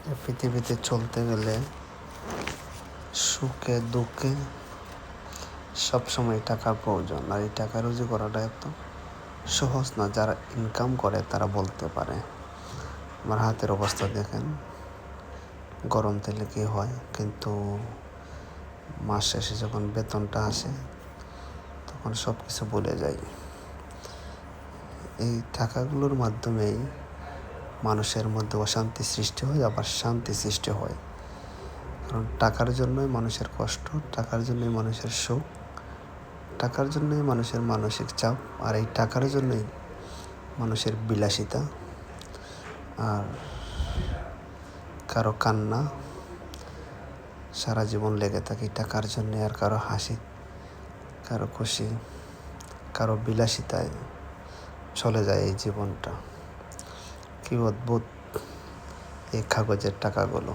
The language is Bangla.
এই পৃথিবীতে চলতে গেলে সুখে দুঃখে সবসময় টাকার প্রয়োজন। আর এই টাকা রুজি করাটা এত সহজ না। যারা ইনকাম করে তারা বলতে পারে। আমার হাতের অবস্থা দেখেন, গরম তেলে কী হয়, কিন্তু মাস শেষে যখন বেতনটা আসে তখন সব কিছু ভুলে যাই। এই টাকাগুলোর মাধ্যমেই মানুষের মধ্যে অশান্তি সৃষ্টি হয়, আবার শান্তি সৃষ্টি হয়। কারণ টাকার জন্যই মানুষের কষ্ট, টাকার জন্যই মানুষের সুখ, টাকার জন্যই মানুষের মানসিক চাপ, আর এই টাকার জন্যই মানুষের বিলাসিতা, আর কারো কান্না সারা জীবন লেগে থাকে টাকার জন্যে, আর কারো হাসি, কারো খুশি, কারো বিলাসিতায় চলে যায় এই জীবনটা। কি অদ্ভুত এই কাগজের টাকাগুলো।